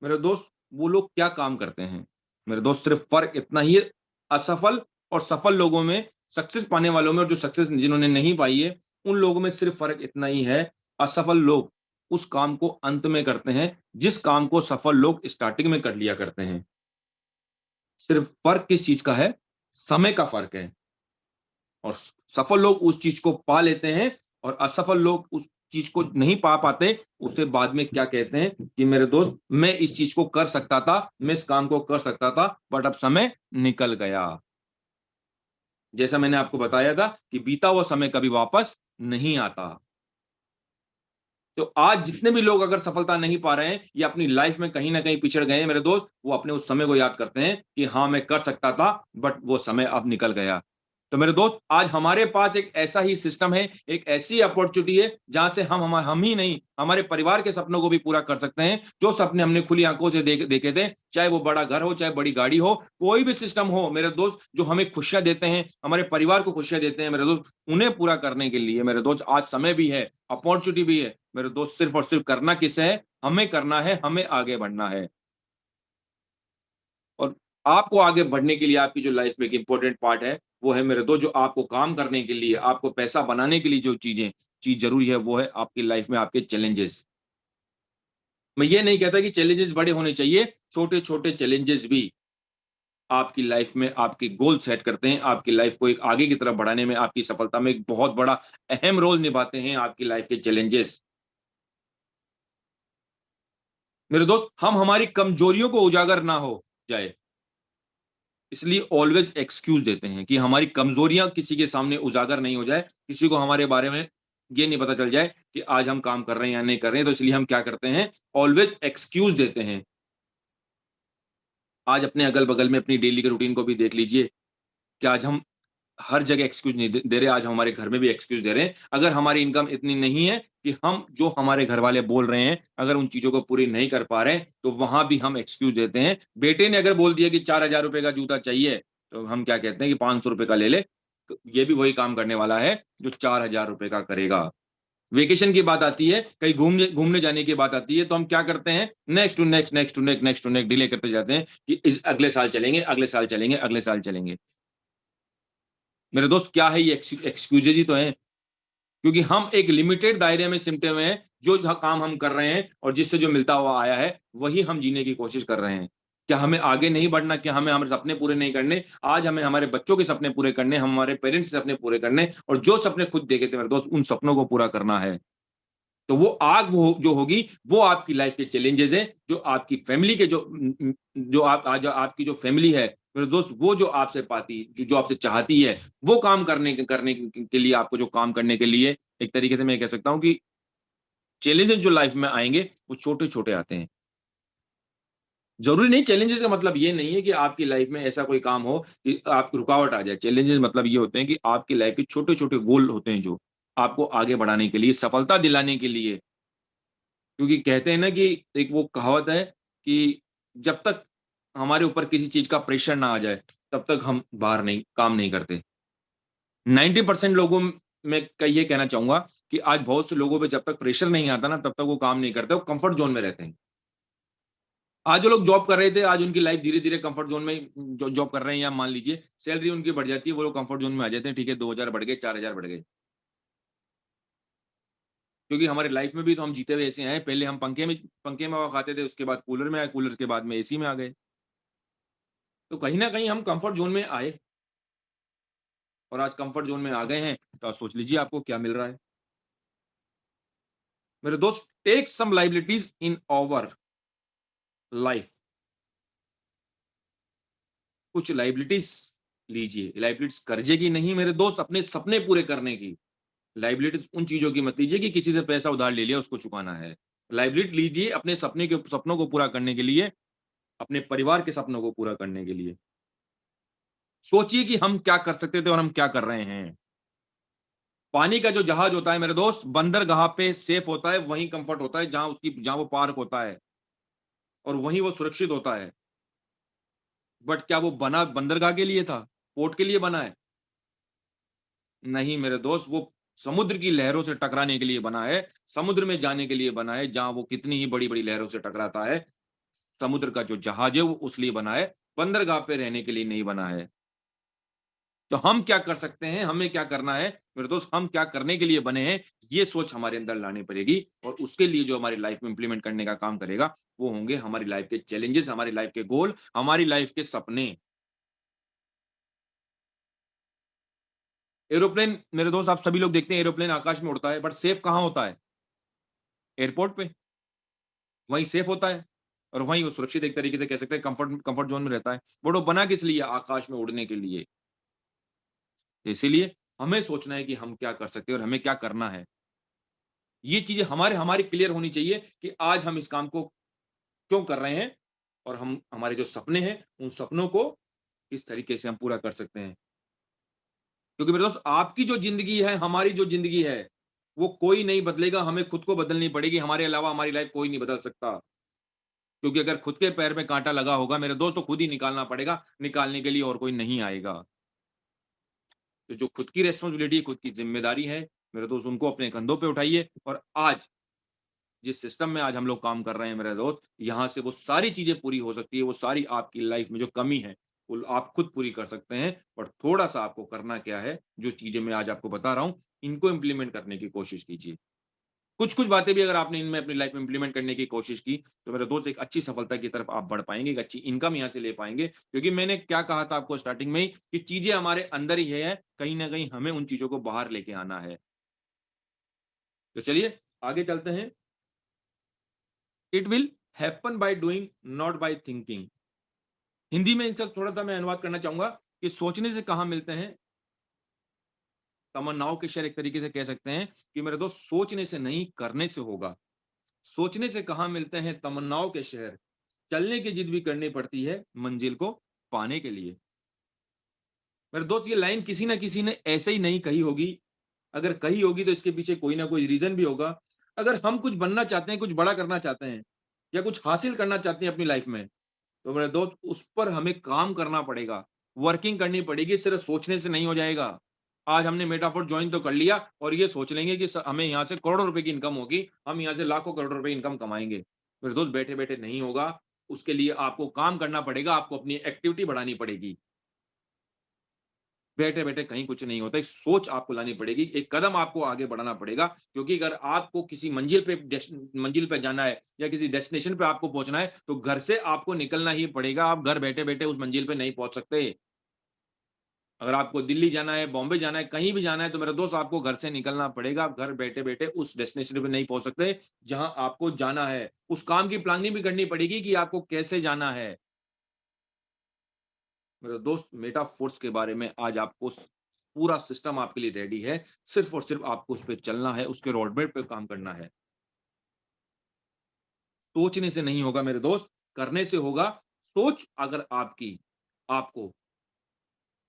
मेरे दोस्त, वो लोग क्या काम करते हैं? मेरे दोस्त, सिर्फ फ़र्क इतना ही है असफल और सफल लोगों में, सक्सेस पाने वालों में और जो सक्सेस जिन्होंने नहीं पाई है, उन लोगों में सिर्फ फ़र्क इतना ही है, असफल लोग उस काम को अंत में करते हैं, जिस काम को सफल लोग स्टार्टिंग में कर लिया करते हैं। सिर्फ फ़र्क किस चीज़ का है? समय का फ़र्क है। और सफल लोग उस चीज़ को पा लेते हैं और असफल लोग उस चीज़ को नहीं पा पाते, उसे बाद में क्या कहते हैं कि मेरे दोस्त, मैं इस चीज़ को कर सकता था, मैं इस काम को कर सकता था, बट अब समय निकल गया। जैसा मैंने आपको बताया था कि बीता हुआ समय कभी वापस नहीं आता। तो आज जितने भी लोग अगर सफलता नहीं पा रहे हैं या अपनी लाइफ में कहीं न कहीं पिछड़ गए हैं मेरे दोस्त, वो अपने उस समय को याद करते हैं कि हाँ, मैं कर सकता था, बट वो समय अब निकल गया। तो मेरे दोस्त, आज हमारे पास एक ऐसा ही सिस्टम है, एक ऐसी अपॉर्च्युनिटी है जहाँ से हम ही नहीं, हमारे परिवार के सपनों को भी पूरा कर सकते हैं। जो सपने हमने खुली आँखों से देखे थे, चाहे वो बड़ा घर हो, चाहे बड़ी गाड़ी हो, कोई भी सिस्टम हो मेरे दोस्त, जो हमें खुशियाँ देते हैं, हमारे परिवार को खुशियाँ देते हैं मेरे दोस्त, उन्हें पूरा करने के लिए मेरे दोस्त आज समय भी है, अपॉर्च्युनिटी भी है। मेरे दोस्त, सिर्फ और सिर्फ करना किसे है? हमें करना है, हमें आगे बढ़ना है। और आपको आगे बढ़ने के लिए आपकी जो लाइफ में एक इम्पोर्टेंट पार्ट है, वो है मेरे दोस्त, जो आपको काम करने के लिए, आपको पैसा बनाने के लिए जो चीज़ ज़रूरी है, वो है आपकी लाइफ में आपके चैलेंजेस। मैं ये नहीं कहता कि चैलेंजेस बड़े होने चाहिए, छोटे-छोटे चैलेंजेस भी आपकी लाइफ में आपके गोल सेट करते हैं, आपकी लाइफ को एक आगे की तरफ बढ़ाने में, आपकी सफलता में एक बहुत बड़ा अहम रोल निभाते हैं आपकी लाइफ के चैलेंजेस। मेरे दोस्त, हम हमारी कमजोरियों को उजागर ना हो जाए, इसलिए ऑलवेज एक्सक्यूज देते हैं कि हमारी कमजोरियां किसी के सामने उजागर नहीं हो जाए, किसी को हमारे बारे में ये नहीं पता चल जाए कि आज हम काम कर रहे हैं या नहीं कर रहे हैं, तो इसलिए हम क्या करते हैं, ऑलवेज एक्सक्यूज देते हैं। आज अपने अगल बगल में अपनी डेली के रूटीन को भी देख लीजिए कि आज हम हर जगह एक्सक्यूज नहीं दे रहे, आज हमारे घर में भी एक्सक्यूज दे रहे हैं। अगर हमारी इनकम इतनी नहीं है कि हम जो हमारे घर वाले बोल रहे हैं, अगर उन चीज़ों को पूरी नहीं कर पा रहे हैं, तो वहाँ भी हम एक्सक्यूज देते हैं। बेटे ने अगर बोल दिया कि 4000 रुपए का जूता चाहिए, तो हम क्या कहते हैं कि 500 रुपए का ले ले। तो ये भी वही काम करने वाला है, जो 4000 रुपए का करेगा। वेकेशन की बात आती है, कहीं घूमने घूमने जाने की बात आती है, तो हम क्या करते हैं, next to next, next to next, next to next delay करते जाते हैं कि इस अगले साल चलेंगे, अगले साल चलेंगे, अगले साल चलेंगे। मेरे दोस्त क्या है ये एक्सक्यूजेज ही तो है, क्योंकि हम एक लिमिटेड दायरे में सिमटे हुए हैं, जो काम हम कर रहे हैं और जिससे जो मिलता हुआ आया है, वही हम जीने की कोशिश कर रहे हैं। क्या हमें आगे नहीं बढ़ना? क्या हमें हमारे सपने पूरे नहीं करने? आज हमें हमारे बच्चों के सपने पूरे करने, हमारे पेरेंट्स के सपने पूरे करने और जो सपने खुद देखे थे मेरे दोस्त, उन सपनों को पूरा करना है। तो वो आग वो जो होगी, वो आपकी लाइफ के चैलेंजेस हैं, जो आपकी फैमिली के जो आप आज आपकी जो फैमिली है, मेरे दोस्त, वो जो आपसे पाती, जो आपसे चाहती है, वो काम करने के लिए, आपको जो काम करने के लिए, एक तरीके से मैं कह सकता हूँ कि चैलेंजेस जो लाइफ में आएँगे, वो छोटे-छोटे आते हैं। ज़रूरी नहीं, चैलेंजेस का मतलब ये नहीं है कि आपकी लाइफ में ऐसा कोई काम हो कि आप रुकावट आ जाए। चैलेंजेस मतलब ये होते हैं कि आपकी लाइफ के छोटे-छोटे गोल होते हैं जो, आपको आगे बढ़ाने के लिए, सफलता दिलाने के लिए। क्योंकि कहते हैं ना कि एक वो कहावत है कि जब तक हमारे ऊपर किसी चीज़ का प्रेशर ना आ जाए, तब तक हम बाहर नहीं काम नहीं करते। 90% लोगों में का ये कहना चाहूँगा कि आज बहुत से लोगों पे जब तक प्रेशर नहीं आता ना, तब तक वो काम नहीं करते, वो कम्फर्ट ज़ोन में रहते हैं। आज जो लोग जॉब कर रहे थे, आज उनकी लाइफ धीरे-धीरे कम्फर्ट ज़ोन में जॉब कर रहे हैं, या मान लीजिए सैलरी उनकी बढ़ जाती है, वो लोग कम्फर्ट ज़ोन में आ जाते हैं, ठीक है 2000 बढ़ गए, 4000 बढ़ गए। क्योंकि हमारे लाइफ में भी तो हम जीते हुए ऐसे आए हैं, पहले हम पंखे में हवा खाते थे, उसके बाद कूलर में आए, कूलर के बाद में एसी में आ गए। तो कहीं न कहीं हम कम्फर्ट ज़ोन में आए और आज कम्फर्ट ज़ोन में आ गए हैं, तो आप सोच लीजिए आपको क्या मिल रहा है। मेरे दोस्त, take some liabilities in our life. कुछ लायबिलिटीज़ लीजिए, लायबिलिटीज़ कर्जे की नहीं मेरे दोस्त, अपने सपने पूरे करने की। लायबिलिटीज़ उन चीज़ों की मत लीजिए कि किसी से पैसा उधार ले लिया, उसको चुकाना है। लायबिलिटी लीजिए अपने सपनों को पूरा करने के लिए, अपने परिवार के सपनों को पूरा करने के लिए। सोचिए कि हम क्या कर सकते थे और हम क्या कर रहे हैं। पानी का जो जहाज होता है मेरे दोस्त, बंदरगाह पे सेफ होता है, वहीं कम्फर्ट होता है जहाँ वो पार्क होता है और वहीं वो सुरक्षित होता है। बट क्या वो बना बंदरगाह के लिए था? पोर्ट के लिए बना है? नहीं मेरे दोस्त, वो समुद्र की लहरों से टकराने के लिए बना है, समुद्र में जाने के लिए बना है, जहाँ वो कितनी ही बड़ी-बड़ी लहरों से टकराता है। समुद्र का जो जहाज है, वो उस लिए बना है, बंदरगाह पे रहने के लिए नहीं बना है। तो हम क्या कर सकते हैं, हमें क्या करना है, मेरे दोस्त, हम क्या करने के लिए बने हैं, ये सोच हमारे अंदर लानी पड़ेगी और उसके लिए जो हमारी लाइफ में इम्प्लीमेंट करने का काम करेगा, वो होंगे हमारी लाइफ के चैलेंजेस, हमारी लाइफ के गोल, हमारी लाइफ के सपने। एरोप्लेन मेरे दोस्त, आप सभी लोग देखते हैं एरोप्लेन आकाश में उड़ता है, बट सेफ कहाँ होता है? एयरपोर्ट पे, वहीं सेफ होता है और वहीं वो सुरक्षित, एक तरीके से कह सकते हैं कंफर्ट कंफर्ट ज़ोन में रहता है। बट वो बना किस लिए? आकाश में उड़ने के लिए। इसीलिए हमें सोचना है कि हम क्या कर सकते हैं और हमें क्या करना है। ये चीज़ें हमारी क्लियर होनी चाहिए कि आज हम इस काम को क्यों कर रहे हैं और हम हमारे जो सपने हैं, उन सपनों को किस तरीके से हम पूरा कर सकते हैं। क्योंकि मेरे दोस्त, आपकी जो ज़िंदगी है, हमारी जो ज़िंदगी है, वो कोई नहीं बदलेगा, हमें खुद को बदलनी पड़ेगी, हमारे अलावा हमारी लाइफ़ कोई नहीं बदल सकता। क्योंकि अगर खुद के पैर में काँटा लगा होगा मेरे दोस्त, तो खुद ही निकालना पड़ेगा, निकालने के लिए और कोई नहीं आएगा। तो जो खुद की रिस्पॉन्सिबिलिटी, खुद की ज़िम्मेदारी है, मेरे दोस्त, उनको अपने कंधों पे उठाइए और आज जिस सिस्टम में आज हम लोग काम कर रहे हैं मेरे दोस्त, यहाँ से वो सारी चीज़ें पूरी हो सकती है, वो सारी आपकी लाइफ़ में जो कमी है, वो आप खुद पूरी कर सकते हैं। और थोड़ा-सा आपको करना क्या है, जो चीज़ें मैं आज आपको बता रहा हूँ, इनको इम्प्लीमेंट करने की कोशिश कीजिए। कुछ-कुछ बातें भी अगर आपने इनमें अपनी लाइफ़ में इम्प्लीमेंट करने की कोशिश की, तो मेरे दोस्त, एक अच्छी सफलता की तरफ आप बढ़ पाएँगे, एक अच्छी इनकम यहाँ से ले पाएँगे। क्योंकि मैंने क्या कहा था आपको स्टार्टिंग में ही कि चीज़ें हमारे अंदर ही है, कहीं न कहीं हमें उन चीज़ों को बाहर लेके आना है। तो चलिए आगे चलते हैं। It will happen by doing, not by thinking. Hindi में इनका थोड़ा-सा मैं अनुवाद करना चाहूँगा कि सोचने से कहाँ मिलते हैं, तमन्नाओं के शहर, एक तरीके से कह सकते हैं कि मेरे दोस्त, सोचने से नहीं, करने से होगा। सोचने से कहाँ मिलते हैं तमन्नाओं के शहर, चलने की जिद भी करनी पड़ती है मंजिल को पाने के लिए। मेरे दोस्त, ये लाइन किसी न किसी ने ऐसे ही नहीं कही होगी, अगर कही होगी तो इसके पीछे कोई ना कोई रीज़न भी होगा। अगर हम कुछ बनना चाहते हैं, कुछ बड़ा करना चाहते हैं या कुछ हासिल करना चाहते हैं अपनी लाइफ़ में, तो मेरे दोस्त, उस पर हमें काम करना पड़ेगा, वर्किंग करनी पड़ेगी, सिर्फ़ सोचने से नहीं हो जाएगा। आज हमने मेटाफोर ज्वाइन तो कर लिया और ये सोच लेंगे कि हमें यहाँ से करोड़ों रुपए की इनकम होगी, हम यहाँ से लाखों करोड़ों रुपए इनकम कमाएँगे। मेरे दोस्त बैठे-बैठे नहीं होगा, उसके लिए आपको काम करना पड़ेगा, आपको अपनी एक्टिविटी बढ़ानी पड़ेगी। बैठे-बैठे कहीं कुछ नहीं होता, एक सोच आपको लानी पड़ेगी, एक कदम आपको आगे बढ़ाना पड़ेगा, क्योंकि अगर आपको किसी मंजिल पे जाना है या किसी डेस्टिनेशन पे आपको पहुँचना है, तो घर से आपको निकलना ही पड़ेगा, आप घर बैठे-बैठे उस मंजिल पे नहीं पहुँच सकते। अगर आपको दिल्ली जाना है, बॉम्बे जाना है, कहीं भी जाना है, तो मेरा दोस्त आपको घर से निकलना पड़ेगा, आप घर बैठे-बैठे उस डेस्टिनेशन पे नहीं पहुँच सकते, जहाँ आपको जाना है। उस काम की प्लानिंग भी करनी पड़ेगी कि आपको कैसे जाना है। मेरा दोस्त मेटाफोर्स के बारे में आज आपको पूरा सिस्टम आपके लिए रेडी है, सिर्फ और सिर्फ आपको उस पे चलना है, उसके रोड मैप पे काम करना है। सोचने से नहीं होगा मेरे दोस्त, करने से होगा। सोच अगर आपकी आपको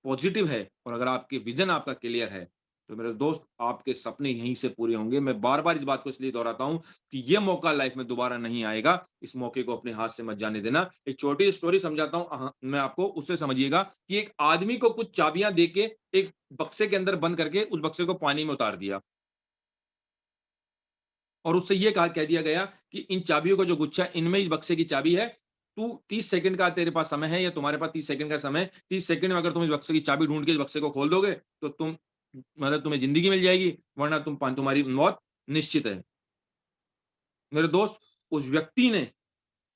पॉजिटिव है और अगर आपके विजन आपका क्लियर है, तो मेरे दोस्त आपके सपने यहीं से पूरे होंगे। मैं बार-बार इस बात को इसलिए दोहराता हूँ कि ये मौका लाइफ में दोबारा नहीं आएगा। इस मौके को अपने हाथ से मत जाने देना। एक छोटी स्टोरी समझाता हूँ मैं आपको, उससे समझिएगा कि एक आदमी को कुछ चाबियाँ दे के एक बक्से के अंदर बंद करके उस बक्से को पानी में उतार दिया और उससे ये कह दिया गया कि इन चाबियों का जो गुच्छा है, इनमें इस बक्से की चाबी है। तू 30 सेकंड का तेरे पास समय है या तुम्हारे पास 30 सेकंड का समय है। 30 सेकंड में अगर तुम इस बक्से की चाबी ढूँढ के इस बक्से को खोल दोगे, तो तुम्हें ज़िंदगी मिल जाएगी, वरना तुम्हारी मौत निश्चित है। मेरे दोस्त, उस व्यक्ति ने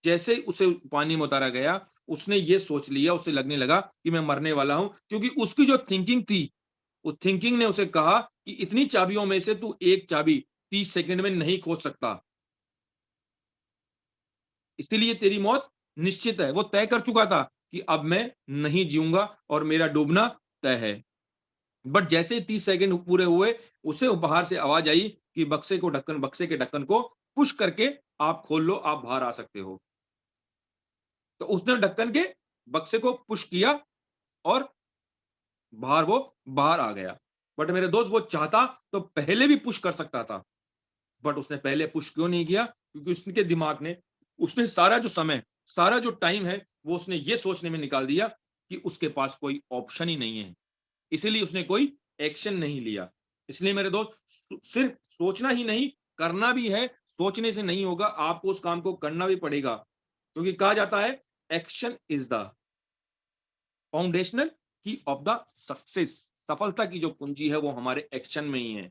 जैसे ही उसे पानी में उतारा गया, उसने ये सोच लिया, उसे लगने लगा कि मैं मरने वाला हूँ, क्योंकि उसकी जो थिंकिंग थी, वो थिंकिंग ने उसे कहा कि इतनी चाबियों में से तू एक चाबी 30 सेकंड में नहीं खोज सकता। इसीलिए तेरी मौत निश्चित है। वो तय कर चुका था कि अब मैं नहीं जीऊँगा और मेरा डूबना तय है। बट जैसे ही 30 सेकंड पूरे हुए, उसे बाहर से आवाज़ आई कि बक्से के ढक्कन को पुश करके आप खोल लो, आप बाहर आ सकते हो। तो उसने ढक्कन के बक्से को पुश किया और वो बाहर आ गया। बट मेरे दोस्त, वो चाहता तो पहले भी पुश कर सकता था। बट उसने पहले पुश क्यों नहीं किया? क्योंकि उसके दिमाग ने उसने सारा जो समय, सारा जो टाइम है, वो उसने ये सोचने में निकाल दिया कि उसके पास कोई ऑप्शन ही नहीं है। इसीलिए उसने कोई एक्शन नहीं लिया। इसलिए मेरे दोस्त, सिर्फ सोचना ही नहीं, करना भी है। सोचने से नहीं होगा, आपको उस काम को करना भी पड़ेगा। क्योंकि कहा जाता है, एक्शन इज़ द फाउंडेशनल की ऑफ द सक्सेस। सफलता की जो कुंजी है, वो हमारे एक्शन में ही है।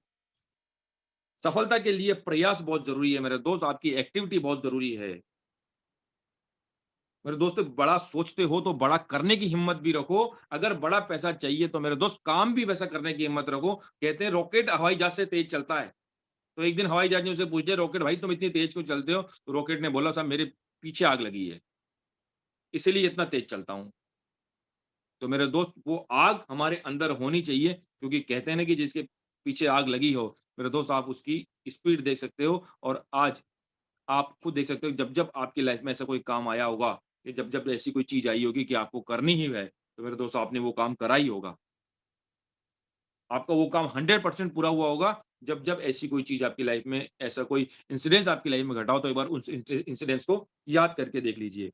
सफलता के लिए प्रयास बहुत ज़रूरी है मेरे दोस्त, आपकी एक्टिविटी बहुत ज़रूरी है। मेरे दोस्त, बड़ा सोचते हो तो बड़ा करने की हिम्मत भी रखो। अगर बड़ा पैसा चाहिए तो मेरे दोस्त काम भी वैसा करने की हिम्मत रखो। कहते हैं रॉकेट हवाई जहाज से तेज़ चलता है। तो एक दिन हवाई जहाज ने उसे पूछ दिया, रॉकेट भाई तुम इतनी तेज़ क्यों चलते हो? तो रॉकेट ने बोला, साहब मेरे पीछे आग लगी है, इसीलिए इतना तेज़ चलता हूँ। तो मेरे दोस्त, वो आग हमारे अंदर होनी चाहिए, क्योंकि कहते हैं ना कि जिसके पीछे आग लगी हो, मेरे दोस्त आप उसकी स्पीड देख सकते हो। और आज आप खुद देख सकते हो, जब-जब आपकी लाइफ में ऐसा कोई काम आया होगा, या जब-जब ऐसी कोई चीज़ आई होगी कि आपको करनी ही है, तो मेरे दोस्त आपने वो काम करा ही होगा। आपका वो काम 100% पूरा हुआ होगा, जब-जब ऐसी कोई चीज़ आपकी लाइफ में, ऐसा कोई इंसिडेंस आपकी लाइफ में घटा हो, तो एक बार उस इंसिडेंस को याद करके देख लीजिए।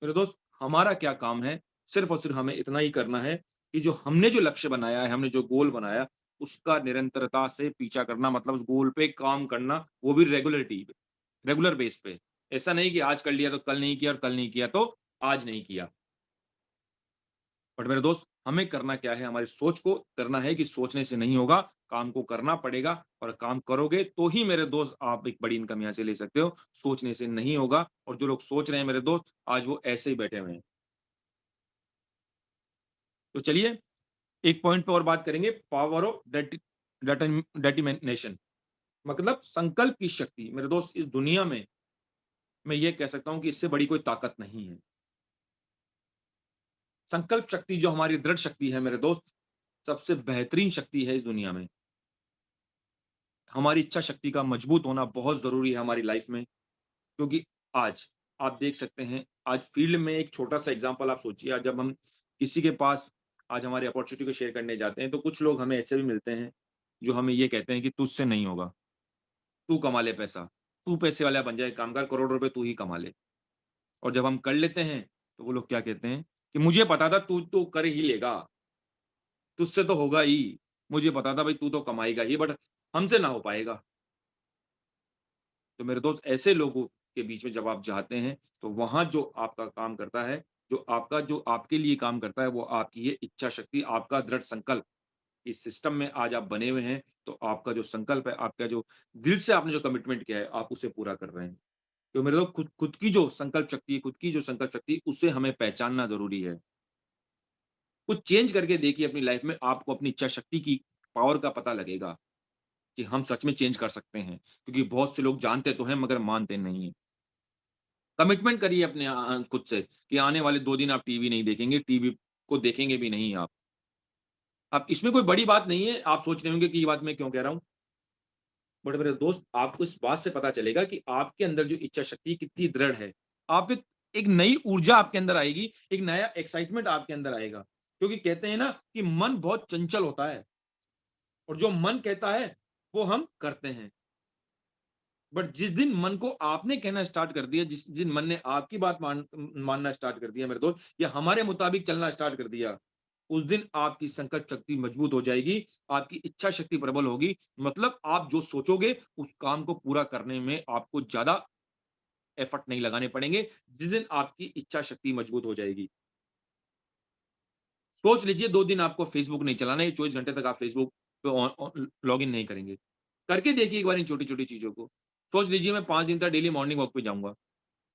मेरे दोस्त, हमारा क्या काम है? सिर्फ़ और सिर्फ़ हमें इतना ही करना है कि जो हमने जो लक्ष्य बनाया है, हमने जो गोल बनाया, उसका निरंतरता से पीछा करना, मतलब उस गोल पे काम करना, वो भी रेगुलर बेस पे। ऐसा नहीं कि आज कर लिया तो कल नहीं किया और कल नहीं किया तो आज नहीं किया। बट मेरे दोस्त, हमें करना क्या है? हमारी सोच को करना है कि सोचने से नहीं होगा, काम को करना पड़ेगा और काम करोगे तो ही मेरे दोस्त आप एक बड़ी इनकम यहाँ से ले सकते हो। सोचने से नहीं होगा, और जो लोग सोच रहे हैं मेरे दोस्त, आज वो ऐसे ही बैठे हुए हैं। तो चलिए, एक पॉइंट पे और बात करेंगे, पावर ऑफ डिटर्मिनेशन, मतलब संकल्प की शक्ति। मेरे दोस्त, इस दुनिया में मैं ये कह सकता हूँ कि इससे बड़ी कोई ताकत नहीं है। संकल्प शक्ति जो हमारी दृढ़ शक्ति है मेरे दोस्त, सबसे बेहतरीन शक्ति है इस दुनिया में। हमारी इच्छा शक्ति का मजबूत होना बहुत ज़रूरी है हमारी लाइफ में, क्योंकि आज आप देख सकते हैं, आज फील्ड में एक छोटा-सा एग्ज़ाम्पल आप सोचिए, आज जब हम किसी के पास आज हमारी अपॉर्च्युनिटी को शेयर करने जाते हैं, तो कुछ लोग हमें ऐसे भी मिलते हैं, जो हमें ये कहते हैं कि तुझसे नहीं होगा, तू कमा ले पैसा, तू पैसे वाला बन जा, एक काम कर, करोड़ रुपए तू ही कमा ले। और जब हम कर लेते हैं, तो वो लोग क्या कहते हैं कि मुझे पता था तू तो कर ही लेगा। तुझसे तो होगा ही, मुझे पता था भाई तू तो कमाएगा ही, बट हमसे ना हो पाएगा। तो मेरे दोस्त, ऐसे लोगों के बीच में जब आप जाते हैं, तो वहाँ जो आपका काम करता है, जो आपके लिए काम करता है, वो आपकी ये इच्छा शक्ति, आपका दृढ़ संकल्प। इस सिस्टम में आज आप बने हुए हैं, तो आपका जो संकल्प है, आपका जो दिल से आपने जो कमिटमेंट किया है, आप उसे पूरा कर रहे हैं। तो मेरे दोस्त, खुद खुद की जो संकल्प शक्ति है, खुद की जो संकल्प शक्ति है, उसे हमें पहचानना ज़रूरी है। कुछ चेंज करके देखिए अपनी लाइफ में, आपको अपनी इच्छा शक्ति की पावर का पता लगेगा कि हम सच में चेंज कर सकते हैं। क्योंकि बहुत से लोग जानते तो हैं मगर मानते नहीं हैं। कमिटमेंट करिए अपने खुद से कि आने वाले 2 दिन आप टीवी नहीं देखेंगे, टीवी को देखेंगे भी नहीं आप। अब इसमें कोई बड़ी बात नहीं है, आप सोच रहे होंगे कि ये बात मैं क्यों कह रहा हूँ? बट मेरे दोस्त, आपको इस बात से पता चलेगा कि आपके अंदर जो इच्छा शक्ति कितनी दृढ़ है। आप एक एक नई ऊर्जा आपके अंदर आएगी, एक नया एक्साइटमेंट आपके अंदर आएगा। क्योंकि कहते हैं ना कि मन बहुत चंचल होता है और जो मन कहता है, वो हम करते हैं। बट जिस दिन मन को आपने कहना स्टार्ट कर दिया, जिस दिन मन ने आपकी बात मानना स्टार्ट कर दिया मेरे दोस्त, या हमारे मुताबिक चलना स्टार्ट कर दिया, उस दिन आपकी संकल्प शक्ति मजबूत हो जाएगी, आपकी इच्छा शक्ति प्रबल होगी। मतलब आप जो सोचोगे, उस काम को पूरा करने में आपको ज़्यादा एफर्ट नहीं लगाने पड़ेंगे, जिस दिन आपकी इच्छा शक्ति मजबूत हो जाएगी। सोच लीजिए 2 दिन आपको फेसबुक नहीं चलाना है, 24 घंटे तक आप फेसबुक पे लॉगिन नहीं करेंगे। करके देखिए एक बार इन छोटी-छोटी चीज़ों को। सोच लीजिए मैं 5 दिन तक डेली मॉर्निंग वॉक पे जाऊँगा।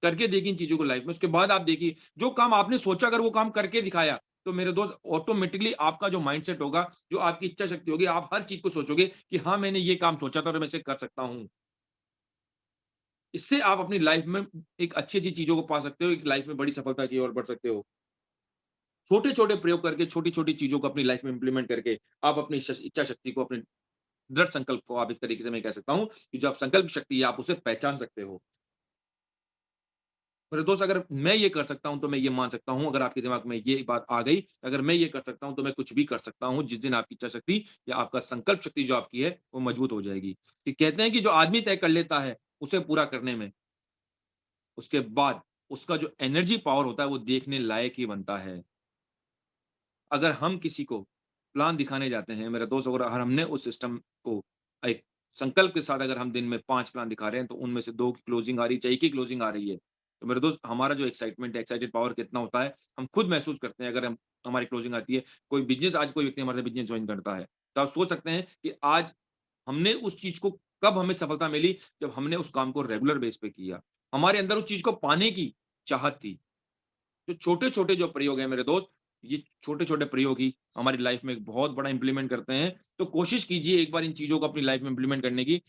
करके देखिए इन चीज़ों को लाइफ में, उसके बाद आप देखिए जो काम आपने सोचा, अगर वो काम करके दिखाया, तो मेरे दोस्त, ऑटोमैटिकली आपका जो माइंडसेट होगा, जो आपकी इच्छा शक्ति होगी, आप हर चीज़ को सोचोगे कि हाँ, मैंने ये काम सोचा था और मैं इसे कर सकता हूँ। इससे आप अपनी लाइफ में एक अच्छी-अच्छी चीज़ों को पा सकते हो, एक लाइफ में बड़ी सफलता की ओर बढ़ सकते हो। छोटे-छोटे प्रयोग करके, छोटी-छोटी चीज़ों को अपनी लाइफ में इम्प्लीमेंट करके, आप अपनी इच्छा शक्ति को, अपने दृढ़ संकल्प को, आप एक तरीके से मैं कह सकता हूँ कि जो आप संकल्प शक्ति है, आप उसे पहचान सकते हो। मेरे दोस्त, अगर मैं ये कर सकता हूँ, तो मैं ये मान सकता हूँ, अगर आपके दिमाग में ये बात आ गई, अगर मैं ये कर सकता हूँ, तो मैं कुछ भी कर सकता हूँ, जिस दिन आपकी इच्छा शक्ति या आपका संकल्प शक्ति जो आपकी है, वो मजबूत हो जाएगी। कि कहते हैं कि जो आदमी तय कर लेता है, उसे पूरा करने में, उसके बाद उसका जो एनर्जी पावर होता है, वो देखने लायक ही बनता है। अगर हम किसी को प्लान दिखाने जाते हैं, मेरे दोस्त, अगर हमने उस सिस्टम को एक संकल्प के साथ, अगर हम दिन में 5 प्लान दिखा रहे हैं, तो उनमें से 2 की क्लोजिंग आ रही है, चाहे 1 की क्लोजिंग आ रही है। तो मेरे दोस्त, हमारा जो एक्साइटमेंट है, एक्साइटेड पावर कितना होता है, हम खुद महसूस करते हैं, अगर हम हमारी क्लोजिंग आती है। कोई व्यक्ति हमारे साथ बिज़नेस जॉइन करता है, तो आप सोच सकते हैं कि आज हमने उस चीज़ को, कब हमें सफलता मिली, जब हमने उस काम को रेगुलर बेस पे किया। हमारे अंदर उस चीज़ को पाने की चाहत थी। जो छोटे-छोटे जो प्रयोग हैं मेरे दोस्त, ये छोटे-छोटे प्रयोग ही हमारी लाइफ में एक बहुत बड़ा इम्प्लीमेंट करते हैं। तो कोशिश कीजिए एक बार इन चीज़ों को अपनी लाइफ में इम्प्लीमेंट करने की।